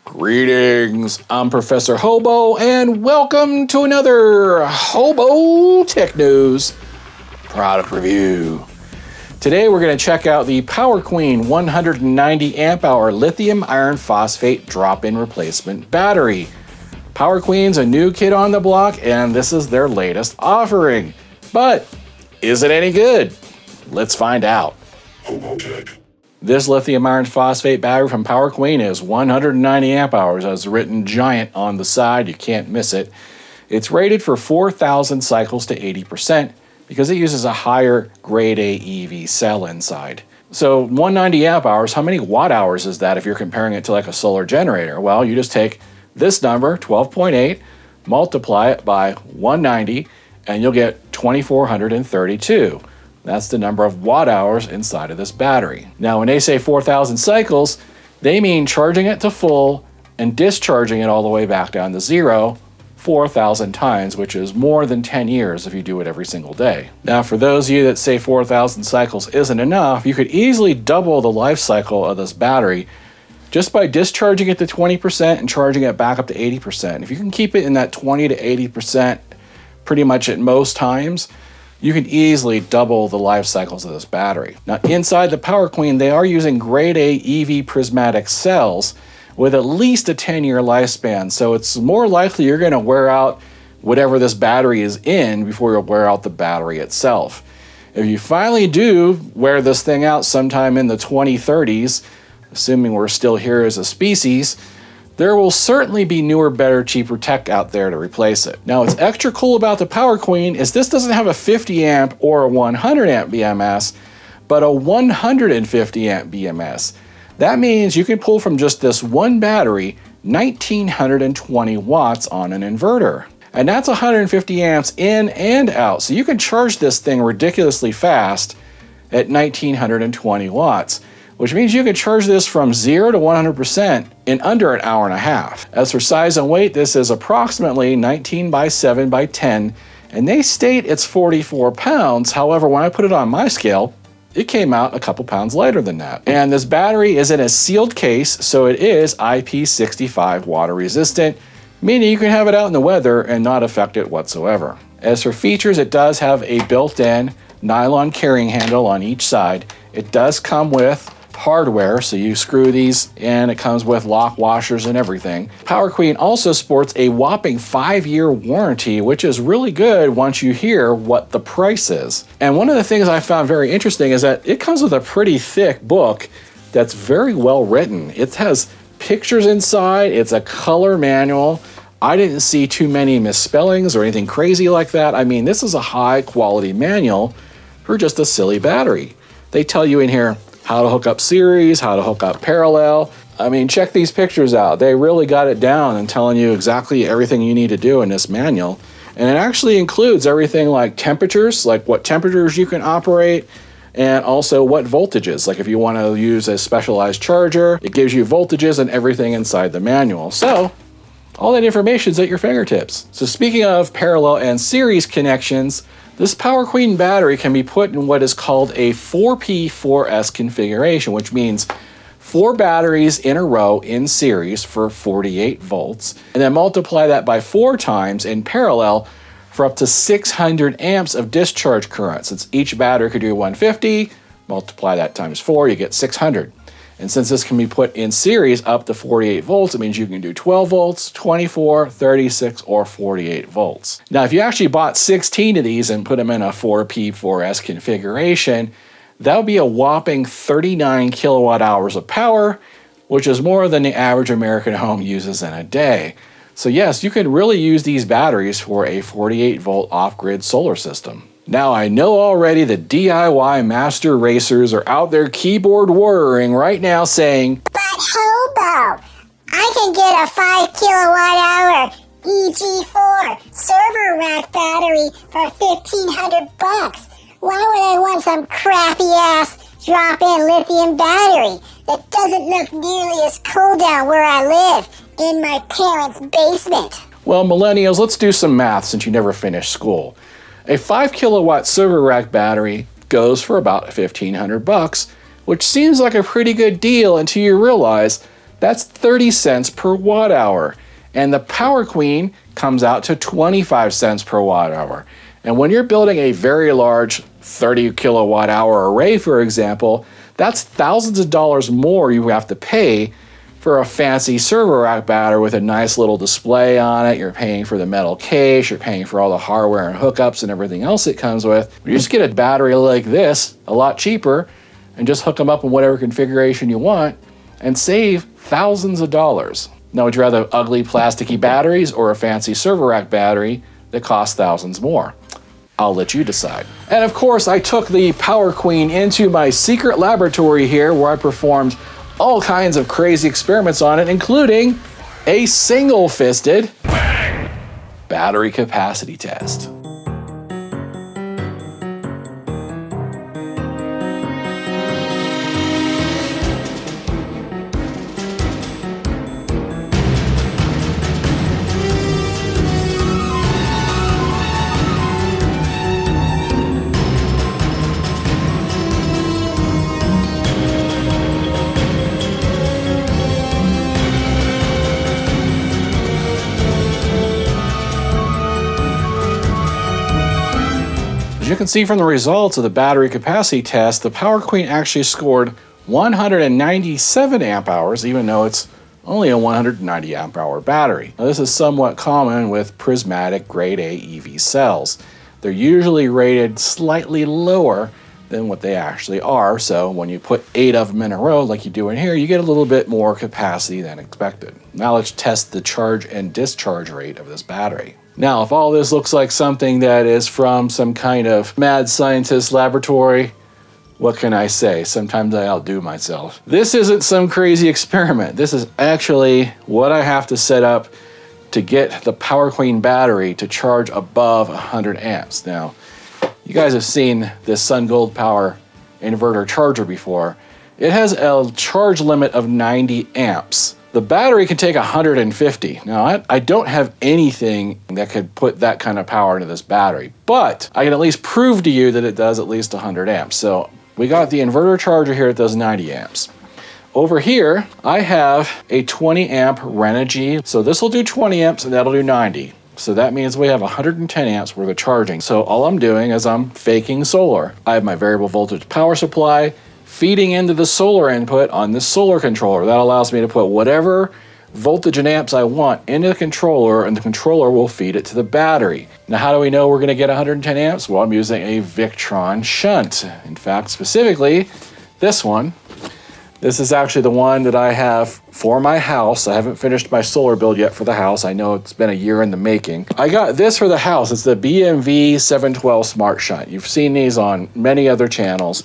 Greetings, I'm Professor Hobo, and welcome to another HOBOTECH News product review. Today we're going to check out the Power Queen 190 amp hour lithium iron phosphate drop-in replacement battery. Power Queen's a new kid on the block, and this is their latest offering. But is it any good? Let's find out. HOBOTECH. This lithium iron phosphate battery from Power Queen is 190 amp hours, as written giant on the side. You can't miss it. It's rated for 4,000 cycles to 80% because it uses a higher grade A EV cell inside. So 190 amp hours, how many watt hours is that if you're comparing it to like a solar generator? Well, you just take this number, 12.8, multiply it by 190, and you'll get 2,432. That's the number of watt hours inside of this battery. Now, when they say 4,000 cycles, they mean charging it to full and discharging it all the way back down to zero 4,000 times, which is more than 10 years if you do it every single day. Now, for those of you that say 4,000 cycles isn't enough, you could easily double the life cycle of this battery just by discharging it to 20% and charging it back up to 80%. If you can keep it in that 20 to 80% pretty much at most times, you can easily double the life cycles of this battery. Now, inside the Power Queen, they are using grade A EV prismatic cells with at least a 10-year lifespan, so it's more likely you're going to wear out whatever this battery is in before you'll wear out the battery itself. If you finally do wear this thing out sometime in the 2030s, assuming we're still here as a species, there will certainly be newer, better, cheaper tech out there to replace it. Now, what's extra cool about the Power Queen is this doesn't have a 50 amp or a 100 amp BMS, but a 150 amp BMS. That means you can pull from just this one battery 1,920 watts on an inverter. And that's 150 amps in and out. So you can charge this thing ridiculously fast at 1,920 watts. Which means you can charge this from 0 to 100% in under an hour and a half. As for size and weight, this is approximately 19 by 7 by 10, and they state it's 44 pounds. However, when I put it on my scale, it came out a couple pounds lighter than that. And this battery is in a sealed case, so it is IP65 water resistant, meaning you can have it out in the weather and not affect it whatsoever. As for features, it does have a built-in nylon carrying handle on each side. It does come with hardware, so you screw these in, it comes with lock washers and everything. Power Queen also sports a whopping 5-year warranty, which is really good once you hear what the price is. And one of the things I found very interesting is that it comes with a pretty thick book that's very well written. It has pictures inside, it's a color manual. I didn't see too many misspellings or anything crazy like that. I mean, this is a high quality manual for just a silly battery. They tell you in here how to hook up series, how to hook up parallel. I mean, check these pictures out. They really got it down and telling you exactly everything you need to do in this manual. And it actually includes everything like temperatures, like what temperatures you can operate, and also what voltages. Like if you want to use a specialized charger, it gives you voltages and everything inside the manual. So all that information is at your fingertips. So speaking of parallel and series connections, this Power Queen battery can be put in what is called a 4P4S configuration, which means 4 batteries in a row in series for 48 volts, and then multiply that by 4 times in parallel for up to 600 amps of discharge current. Since each battery could do 150, multiply that times 4, you get 600. And since this can be put in series up to 48 volts, it means you can do 12 volts, 24, 36, or 48 volts. Now, if you actually bought 16 of these and put them in a 4P4S configuration, that would be a whopping 39 kilowatt hours of power, which is more than the average American home uses in a day. So yes, you can really use these batteries for a 48 volt off-grid solar system. Now, I know already the DIY master racers are out there keyboard warrioring right now saying, "But Hobo, I can get a 5 kilowatt hour EG4 server rack battery for $1,500. Why would I want some crappy ass drop-in lithium battery that doesn't look nearly as cool down where I live in my parents' basement?" Well, millennials, let's do some math since you never finished school. A 5 kilowatt server rack battery goes for about $1,500, which seems like a pretty good deal until you realize That's 30 cents per watt hour. And the Power Queen comes out to 25 cents per watt hour. And when you're building a very large 30 kilowatt hour array, for example, that's thousands of dollars more you have to pay for a fancy server rack battery with a nice little display on it. You're paying for the metal case, you're paying for all the hardware and hookups and everything else it comes with. You just get a battery like this, a lot cheaper, and just hook them up in whatever configuration you want and save thousands of dollars. Now, would you rather ugly plasticky batteries or a fancy server rack battery that costs thousands more? I'll let you decide. And of course, I took the Power Queen into my secret laboratory here where I performed all kinds of crazy experiments on it, including a single-fisted battery capacity test. As you can see from the results of the battery capacity test, the Power Queen actually scored 197 amp hours, even though it's only a 190 amp hour battery. Now, this is somewhat common with prismatic grade A EV cells. They're usually rated slightly lower than what they actually are, so when you put 8 of them in a row like you do in here, you get a little bit more capacity than expected. Now let's test the charge and discharge rate of this battery. Now, if all this looks like something that is from some kind of mad scientist laboratory, what can I say? Sometimes I outdo myself. This isn't some crazy experiment. This is actually what I have to set up to get the Power Queen battery to charge above 100 amps. Now, you guys have seen this Sun Gold Power inverter charger before. It has a charge limit of 90 amps. The battery can take 150. Now, I don't have anything that could put that kind of power into this battery, but I can at least prove to you that it does at least 100 amps. So we got the inverter charger here that does 90 amps. Over here, I have a 20 amp RENOGY. So this will do 20 amps and that'll do 90. So that means we have 110 amps worth of charging. So all I'm doing is I'm faking solar. I have my variable voltage power supply feeding into the solar input on this solar controller. That allows me to put whatever voltage and amps I want into the controller, and the controller will feed it to the battery. Now, how do we know we're going to get 110 amps? Well, I'm using a Victron shunt. In fact, specifically, this one. This is actually the one that I have for my house. I haven't finished my solar build yet for the house. I know it's been a year in the making. I got this for the house. It's the BMS 712 Smart Shunt. You've seen these on many other channels.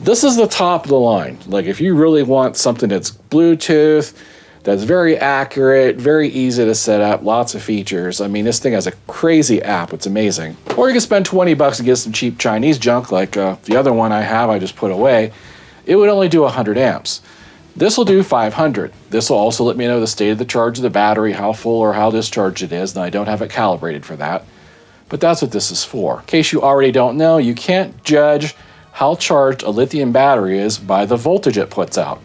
This is the top of the line. Like, if you really want something that's Bluetooth, that's very accurate, very easy to set up, lots of features. I mean, this thing has a crazy app. It's amazing. Or you can spend 20 bucks and get some cheap Chinese junk like the other one I have I just put away. It would only do 100 amps. This will do 500. This will also let me know the state of the charge of the battery, how full or how discharged it is, and I don't have it calibrated for that. But that's what this is for. In case you already don't know, you can't judge how charged a lithium battery is by the voltage it puts out.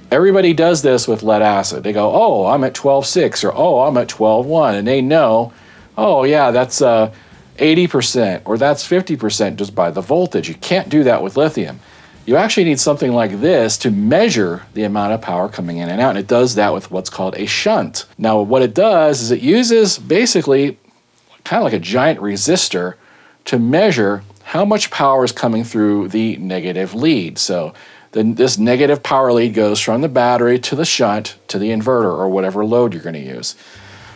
Everybody does this with lead acid. They go, oh, I'm at 12.6, or oh, I'm at 12.1, and they know, oh yeah, that's 80%, or that's 50% just by the voltage. You can't do that with lithium. You actually need something like this to measure the amount of power coming in and out, and it does that with what's called a shunt. Now, what it does is it uses basically kind of like a giant resistor to measure how much power is coming through the negative lead. So this negative power lead goes from the battery to the shunt to the inverter or whatever load you're going to use.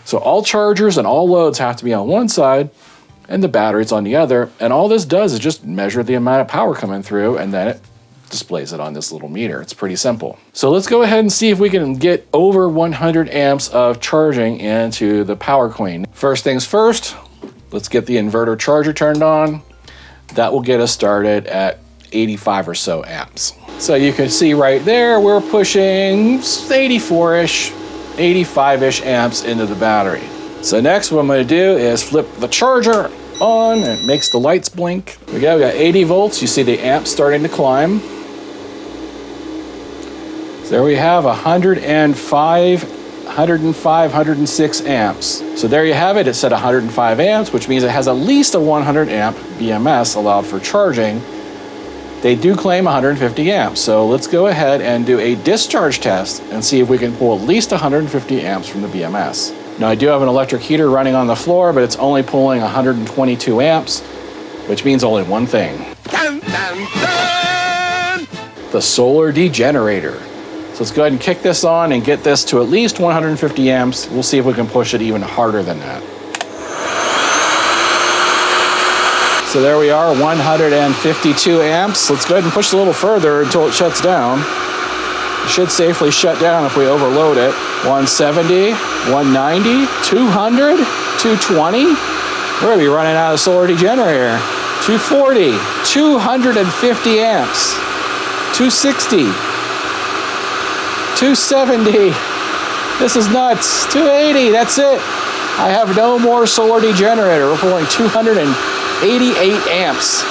So all chargers and all loads have to be on one side and the batteries on the other, and all this does is just measure the amount of power coming through, and then it displays it on this little meter. It's pretty simple. So let's go ahead and see if we can get over 100 amps of charging into the Power Queen. First things first, let's get the inverter charger turned on. That will get us started at 85 or so amps. So you can see right there, we're pushing 84-ish, 85-ish amps into the battery. So next what I'm going to do is flip the charger on, and it makes the lights blink. There we go, we got 80 volts. You see the amps starting to climb. So there we have 106 amps. So there you have it. It's at 105 amps, which means it has at least a 100 amp BMS allowed for charging. They do claim 150 amps. So let's go ahead and do a discharge test and see if we can pull at least 150 amps from the BMS. Now I do have an electric heater running on the floor, but it's only pulling 122 amps, which means only one thing. Dun, dun, dun! The solar degenerator. So let's go ahead and kick this on and get this to at least 150 amps. We'll see if we can push it even harder than that. So there we are, 152 amps. Let's go ahead and push a little further until it shuts down. It should safely shut down if we overload it. 170, 190, 200, 220. We're gonna be running out of solar degenerator. 240, 250 amps, 260. 270. This is nuts. 280. That's it. I have no more solar degenerator. We're pulling 288 amps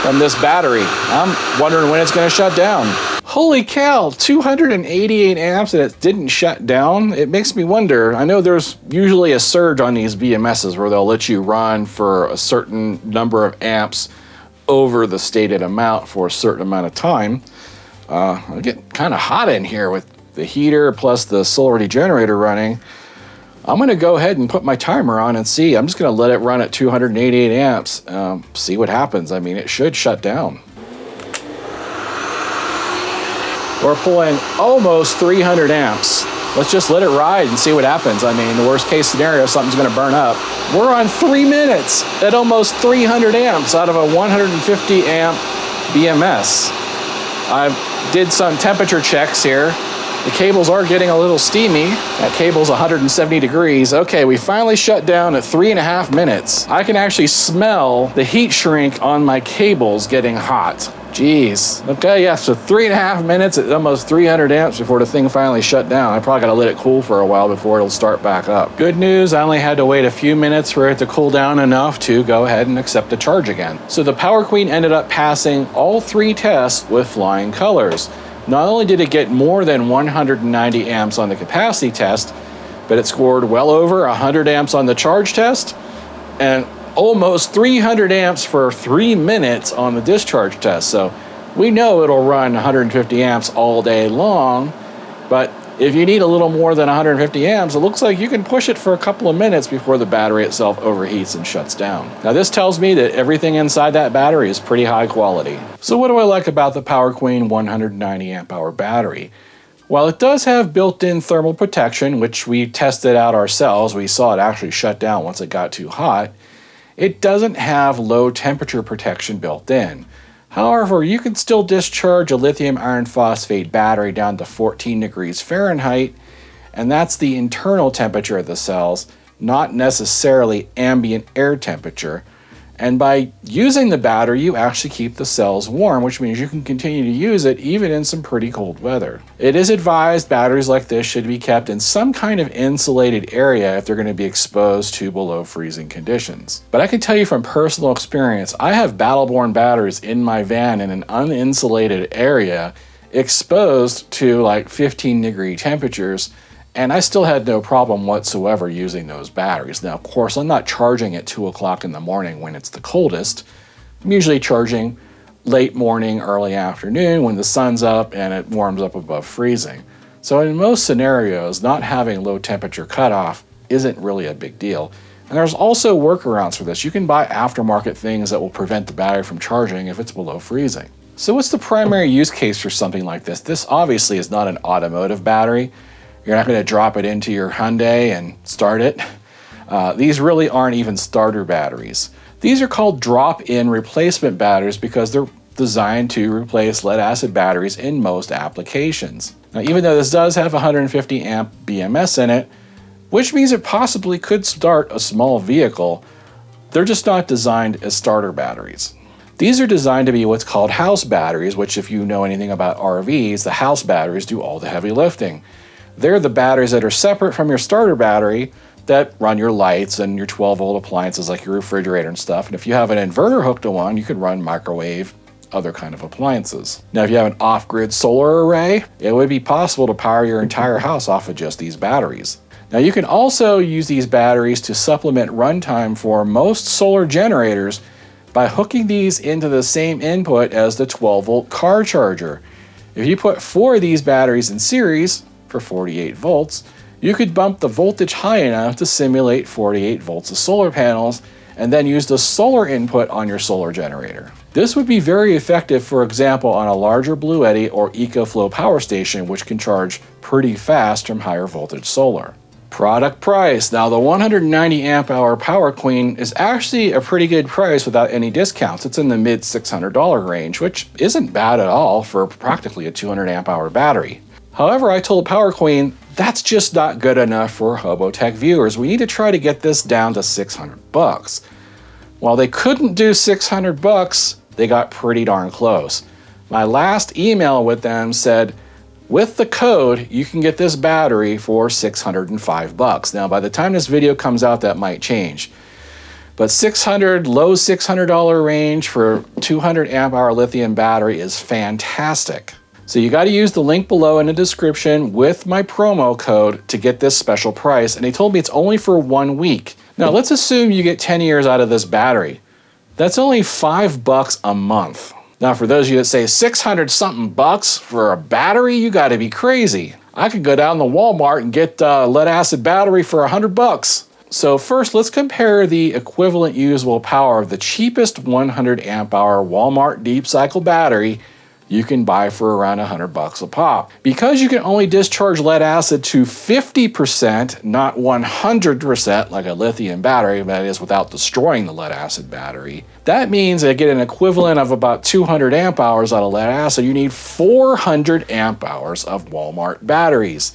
from this battery. I'm wondering when it's going to shut down. Holy cow, 288 amps and it didn't shut down. It makes me wonder. I know there's usually a surge on these BMSs where they'll let you run for a certain number of amps over the stated amount for a certain amount of time. I get kind of hot in here with the heater plus the solar degenerator running. I'm going to go ahead and put my timer on and see. I'm just going to let it run at 288 amps, see what happens. I mean, it should shut down. We're pulling almost 300 amps. Let's just let it ride and see what happens. I mean, the worst case scenario, something's going to burn up. We're on 3 minutes at almost 300 amps out of a 150 amp BMS. I did some temperature checks here. The cables are getting a little steamy. That cable's 170 degrees. Okay, we finally shut down at 3.5 minutes. I can actually smell the heat shrink on my cables getting hot. Jeez. Okay, yeah, so 3.5 minutes at almost 300 amps before the thing finally shut down. I probably gotta let it cool for a while before it'll start back up. Good news, I only had to wait a few minutes for it to cool down enough to go ahead and accept the charge again. So the Power Queen ended up passing all 3 tests with flying colors. Not only did it get more than 190 amps on the capacity test, but it scored well over 100 amps on the charge test and almost 300 amps for 3 minutes on the discharge test. So we know it'll run 150 amps all day long, but if you need a little more than 150 amps, it looks like you can push it for a couple of minutes before the battery itself overheats and shuts down. Now this tells me that everything inside that battery is pretty high quality. So what do I like about the Power Queen 190 amp hour battery? While it does have built-in thermal protection, which we tested out ourselves, we saw it actually shut down once it got too hot, it doesn't have low temperature protection built in. However, you can still discharge a lithium iron phosphate battery down to 14 degrees Fahrenheit, and that's the internal temperature of the cells, not necessarily ambient air temperature. And by using the battery, you actually keep the cells warm, which means you can continue to use it even in some pretty cold weather. It is advised batteries like this should be kept in some kind of insulated area if they're going to be exposed to below freezing conditions. But I can tell you from personal experience, I have battle-born batteries in my van in an uninsulated area exposed to like 15-degree temperatures, and I still had no problem whatsoever using those batteries. Now, of course, I'm not charging at 2 o'clock in the morning when it's the coldest. I'm usually charging late morning, early afternoon when the sun's up and it warms up above freezing. So in most scenarios, not having low temperature cutoff isn't really a big deal. And there's also workarounds for this. You can buy aftermarket things that will prevent the battery from charging if it's below freezing. So what's the primary use case for something like this? This obviously is not an automotive battery. You're not going to drop it into your Hyundai and start it. These really aren't even starter batteries. These are called drop-in replacement batteries because they're designed to replace lead-acid batteries in most applications. Now, even though this does have 150 amp BMS in it, which means it possibly could start a small vehicle, they're just not designed as starter batteries. These are designed to be what's called house batteries, which if you know anything about RVs, the house batteries do all the heavy lifting. They're the batteries that are separate from your starter battery that run your lights and your 12-volt appliances like your refrigerator and stuff. And if you have an inverter hooked to one, you can run microwave, other kind of appliances. Now, if you have an off-grid solar array, it would be possible to power your entire house off of just these batteries. Now, you can also use these batteries to supplement runtime for most solar generators by hooking these into the same input as the 12-volt car charger. If you put 4 of these batteries in series for 48 volts, you could bump the voltage high enough to simulate 48 volts of solar panels and then use the solar input on your solar generator. This would be very effective, for example, on a larger BLUETTI or ECOFLOW power station, which can charge pretty fast from higher voltage solar. Product price. Now, the 190 amp hour Power Queen is actually a pretty good price without any discounts. It's in the mid $600 range, which isn't bad at all for practically a 200 amp hour battery. However, I told Power Queen that's just not good enough for HOBOTECH viewers. We need to try to get this down to 600 bucks. While they couldn't do 600 bucks, they got pretty darn close. My last email with them said, with the code, you can get this battery for 605 bucks. Now, by the time this video comes out, that might change. But low $600 range for 200 amp hour lithium battery is fantastic. So you got to use the link below in the description with my promo code to get this special price. And they told me it's only for 1 week. Now, let's assume you get 10 years out of this battery. That's only $5 a month. Now, for those of you that say 600 something bucks for a battery, you got to be crazy. I could go down to Walmart and get a lead acid battery for 100 bucks. So first, let's compare the equivalent usable power of the cheapest 100 amp hour Walmart deep cycle battery you can buy for around 100 bucks a pop. Because you can only discharge lead acid to 50%, not 100% like a lithium battery, that is without destroying the lead acid battery. That means to get an equivalent of about 200 amp hours out of lead acid, you need 400 amp hours of Walmart batteries.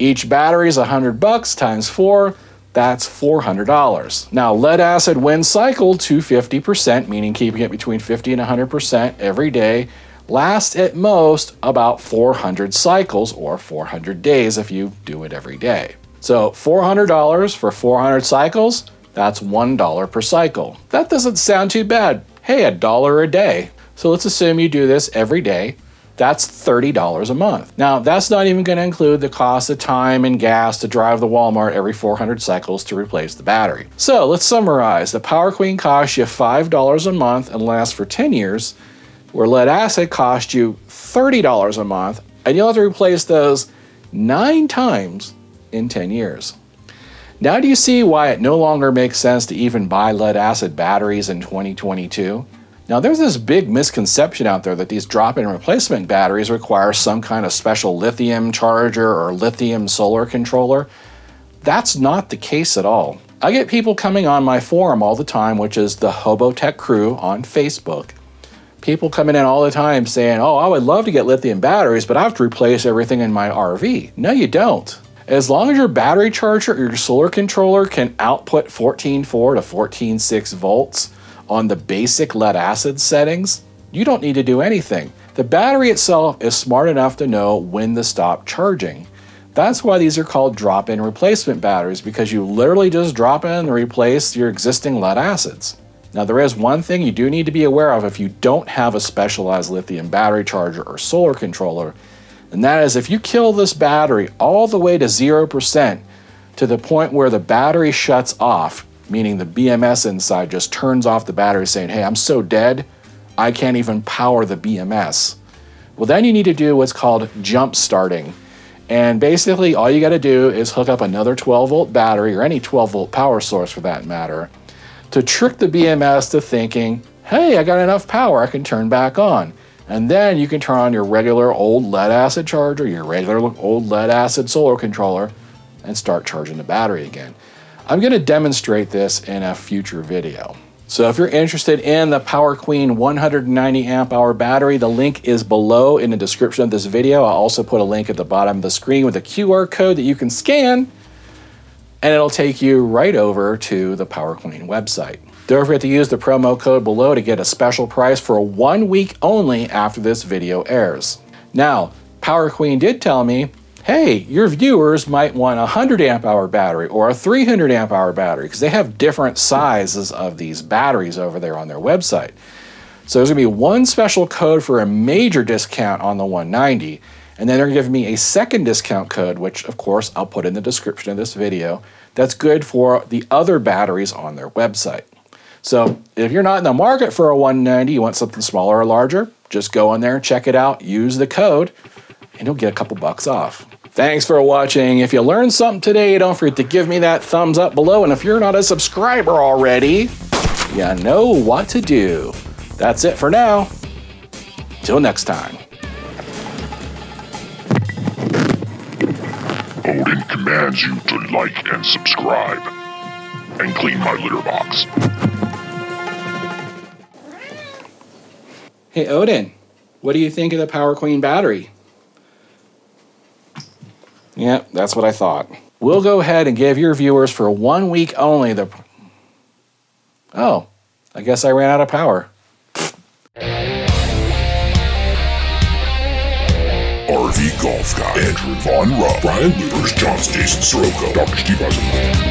Each battery is 100 bucks times 4, that's $400. Now, lead acid when cycled to 50%, meaning keeping it between 50 and 100% every day, lasts at most about 400 cycles or 400 days if you do it every day. So $400 for 400 cycles, that's $1 per cycle. That doesn't sound too bad. Hey, $1 a day. So let's assume you do this every day. That's $30 a month. Now, that's not even going to include the cost of time and gas to drive to Walmart every 400 cycles to replace the battery. So let's summarize. The Power Queen costs you $5 a month and lasts for 10 years, where lead acid costs you $30 a month, and you'll have to replace those 9 times in 10 years. Now, do you see why it no longer makes sense to even buy lead acid batteries in 2022? Now, there's this big misconception out there that these drop-in replacement batteries require some kind of special lithium charger or lithium solar controller. That's not the case at all. I get people coming on my forum all the time, which is the HOBOTECH crew on Facebook. People coming in all the time saying, oh, I would love to get lithium batteries, but I have to replace everything in my RV. No, you don't. As long as your battery charger or your solar controller can output 14.4 to 14.6 volts on the basic lead acid settings, you don't need to do anything. The battery itself is smart enough to know when to stop charging. That's why these are called drop-in replacement batteries, because you literally just drop in and replace your existing lead acids. Now, there is one thing you do need to be aware of if you don't have a specialized lithium battery charger or solar controller, and that is if you kill this battery all the way to 0% to the point where the battery shuts off, meaning the BMS inside just turns off the battery saying, hey, I'm so dead, I can't even power the BMS. Well, then you need to do what's called jump starting. And basically all you got to do is hook up another 12-volt battery or any 12-volt power source for that matter to trick the BMS to thinking, hey, I got enough power, I can turn back on. And then you can turn on your regular old lead acid charger, your regular old lead acid solar controller, and start charging the battery again. I'm going to demonstrate this in a future video. So if you're interested in the Power Queen 190 amp hour battery, the link is below in the description of this video. I'll also put a link at the bottom of the screen with a QR code that you can scan, and it'll take you right over to the Power Queen website. Don't forget to use the promo code below to get a special price for 1 week only after this video airs. Now, Power Queen did tell me, hey, your viewers might want a 100 amp hour battery or a 300 amp hour battery because they have different sizes of these batteries over there on their website. So there's going to be one special code for a major discount on the 190, and then they're giving me a second discount code, which of course I'll put in the description of this video, that's good for the other batteries on their website. So if you're not in the market for a 190, you want something smaller or larger, just go in there and check it out, use the code, and you'll get a couple bucks off. Thanks for watching. If you learned something today, don't forget to give me that thumbs up below. And if you're not a subscriber already, you know what to do. That's it for now. Till next time. Odin commands you to like and subscribe. And clean my litter box. Hey Odin, what do you think of the Power Queen battery? Yeah, that's what I thought. We'll go ahead and give your viewers for 1 week only the... Oh, I guess I ran out of power. RV Golf Guy, Andrew Von Rupp, Brian Luters, John Jason Soroka, Dr. Steve Eisenberg.